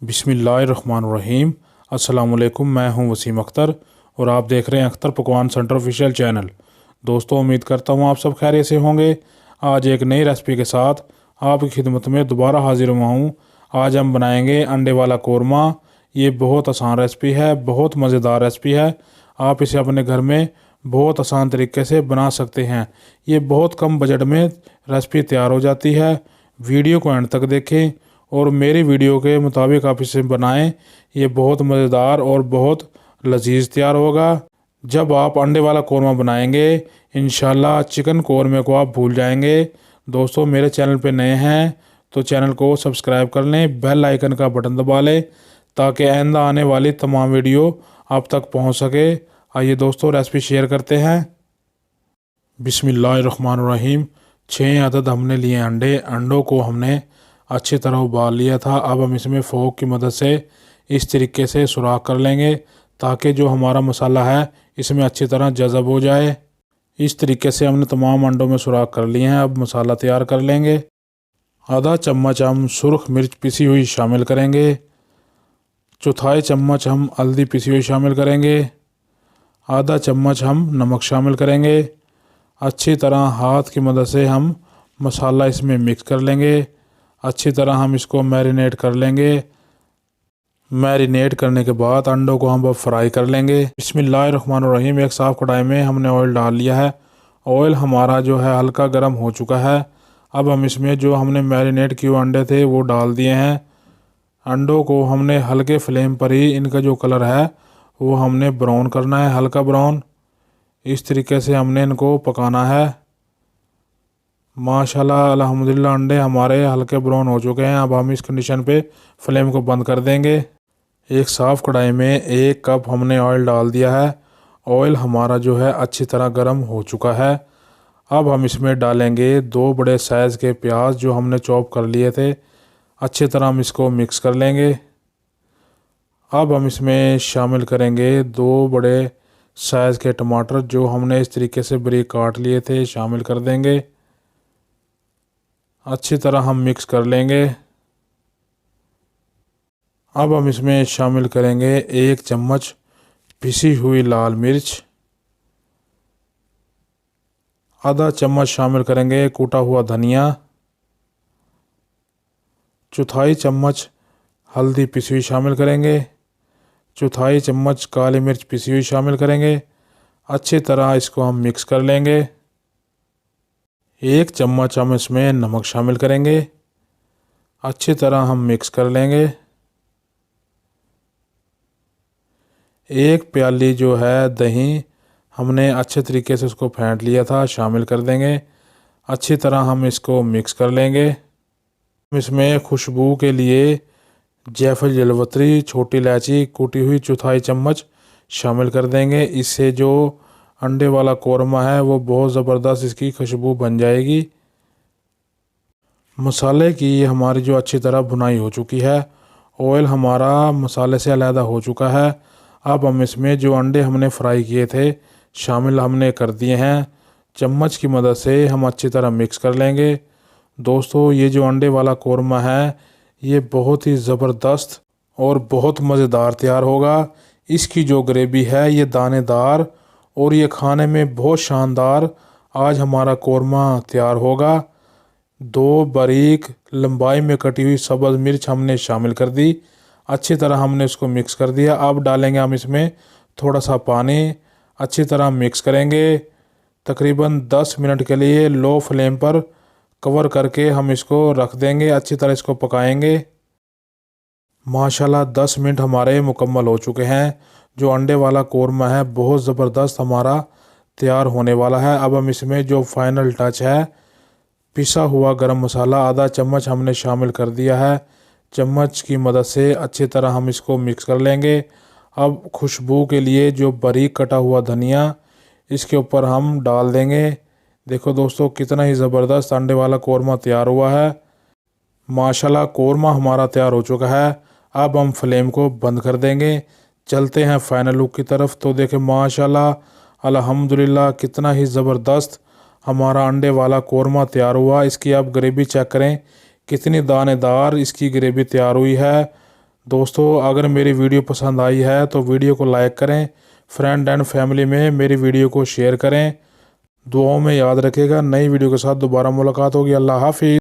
बिस्मिल्लाहिर्रहमानिर्रहीम। अस्सलाम वालेकुम। मैं हूं वसीम अख्तर और आप देख रहे हैं अख्तर पकवान सेंटर ऑफिशियल चैनल। दोस्तों, उम्मीद करता हूं आप सब खैरियत से होंगे। आज एक नई रेसिपी के साथ आपकी खिदमत में दोबारा हाजिर हुआ हूं। आज हम बनाएंगे अंडे वाला कोरमा। ये बहुत आसान रेसिपी है, बहुत मज़ेदार रेसिपी है। आप इसे अपने घर में बहुत आसान तरीके से बना सकते हैं। ये बहुत कम बजट में रेसिपी तैयार हो जाती है। वीडियो को एंड तक देखें और मेरी वीडियो के मुताबिक आप इसे बनाएं। ये बहुत मज़ेदार और बहुत लजीज तैयार होगा। जब आप अंडे वाला कौरमा बनाएंगे इंशाल्लाह चिकन कौरमे को आप भूल जाएंगे। दोस्तों, मेरे चैनल पे नए हैं तो चैनल को सब्सक्राइब कर लें, बेल आइकन का बटन दबा लें ताकि आइंदा आने वाली तमाम वीडियो आप तक पहुंच सके। आइए दोस्तों, रेसिपी शेयर करते हैं। बिस्मिल्लाहिर्रहमानिर्रहीम। 6 अदद हमने लिए अंडों को हमने अच्छी तरह उबाल लिया था। अब हम इसमें फोक की मदद से इस तरीके से सुराख कर लेंगे ताकि जो हमारा मसाला है इसमें अच्छी तरह जज़ब हो जाए। इस तरीके से हमने तमाम अंडों में सुराख कर लिए हैं। अब मसाला तैयार कर लेंगे। आधा चम्मच हम सुर्ख मिर्च पिसी हुई शामिल करेंगे। चौथाई चम्मच हम हल्दी पिसी हुई शामिल करेंगे। आधा चम्मच हम नमक शामिल करेंगे। अच्छी तरह हाथ की मदद से हम मसाला इसमें मिक्स कर लेंगे। अच्छी तरह हम इसको मैरिनेट कर लेंगे। मैरिनेट करने के बाद अंडों को हम अब फ्राई कर लेंगे। बिस्मिल्लाहिर्रहमानिर्रहीम। एक साफ़ कढ़ाई में हमने ऑयल डाल लिया है। ऑयल हमारा जो है हल्का गर्म हो चुका है। अब हम इसमें जो हमने मैरिनेट किए हुए अंडे थे वो डाल दिए हैं। अंडों को हमने हल्के फ्लेम पर ही इनका जो कलर है वो हमने ब्राउन करना है, हल्का ब्राउन। इस तरीके से हमने इनको पकाना है। माशाल्लाह अल्हम्दुलिल्लाह अंडे हमारे हल्के ब्राउन हो चुके हैं। अब हम इस कंडीशन पे फ्लेम को बंद कर देंगे। एक साफ़ कढ़ाई में 1 कप हमने ऑयल डाल दिया है। ऑयल हमारा जो है अच्छी तरह गर्म हो चुका है। अब हम इसमें डालेंगे 2 बड़े साइज़ के प्याज जो हमने चॉप कर लिए थे। अच्छी तरह हम इसको मिक्स कर लेंगे। अब हम इसमें शामिल करेंगे 2 बड़े साइज़ के टमाटर जो हमने इस तरीके से बारीक काट लिए थे, शामिल कर देंगे। अच्छी तरह हम मिक्स कर लेंगे। अब हम इसमें शामिल करेंगे 1 चम्मच पिसी हुई लाल मिर्च। आधा चम्मच शामिल करेंगे कूटा हुआ धनिया। चौथाई चम्मच हल्दी पिसी हुई शामिल करेंगे। चौथाई चम्मच काली मिर्च पिसी हुई शामिल करेंगे। अच्छी तरह इसको हम मिक्स कर लेंगे। 1 चम्मच हम इसमें नमक शामिल करेंगे। अच्छी तरह हम मिक्स कर लेंगे। 1 प्याली जो है दही हमने अच्छे तरीके से उसको फेंट लिया था, शामिल कर देंगे। अच्छी तरह हम इसको मिक्स कर लेंगे। इसमें खुशबू के लिए जायफल जलवत्री, छोटी इलायची कूटी हुई चौथाई चम्मच शामिल कर देंगे। इससे जो अंडे वाला कोरमा है वो बहुत ज़बरदस्त इसकी खुशबू बन जाएगी। मसाले की हमारी जो अच्छी तरह भुनाई हो चुकी है, ऑयल हमारा मसाले से अलहदा हो चुका है। अब हम इसमें जो अंडे हमने फ्राई किए थे शामिल हमने कर दिए हैं। चम्मच की मदद से हम अच्छी तरह मिक्स कर लेंगे। दोस्तों, ये जो अंडे वाला कोरमा है ये बहुत ही ज़बरदस्त और बहुत मज़ेदार तैयार होगा। इसकी जो ग्रेवी है ये दानेदार और ये खाने में बहुत शानदार आज हमारा कोरमा तैयार होगा। 2 बारीक लंबाई में कटी हुई सब्ज़ मिर्च हमने शामिल कर दी। अच्छी तरह हमने इसको मिक्स कर दिया। अब डालेंगे हम इसमें थोड़ा सा पानी। अच्छी तरह मिक्स करेंगे। तकरीबन 10 मिनट के लिए लो फ्लेम पर कवर करके हम इसको रख देंगे। अच्छी तरह इसको पकाएंगे। माशाल्लाह 10 मिनट हमारे मुकम्मल हो चुके हैं। जो अंडे वाला कोरमा है बहुत ज़बरदस्त हमारा तैयार होने वाला है। अब हम इसमें जो फाइनल टच है पिसा हुआ गरम मसाला आधा चम्मच हमने शामिल कर दिया है। चम्मच की मदद से अच्छी तरह हम इसको मिक्स कर लेंगे। अब खुशबू के लिए जो बारीक कटा हुआ धनिया इसके ऊपर हम डाल देंगे। देखो दोस्तों, कितना ही ज़बरदस्त अंडे वाला कोरमा तैयार हुआ है। माशाल्लाह कोरमा हमारा तैयार हो चुका है। अब हम फ्लेम को बंद कर देंगे। चलते हैं फाइनल लुक की तरफ। तो देखें माशाल्लाह अल्हम्दुलिल्लाह कितना ही ज़बरदस्त हमारा अंडे वाला कोरमा तैयार हुआ। इसकी आप ग्रेवी चेक करें कितनी दानेदार इसकी ग्रेवी तैयार हुई है। दोस्तों अगर मेरी वीडियो पसंद आई है तो वीडियो को लाइक करें, फ्रेंड एंड फैमिली में मेरी वीडियो को शेयर करें। दुआओं में याद रखिएगा। नई वीडियो के साथ दोबारा मुलाकात होगी। अल्लाह हाफिज़।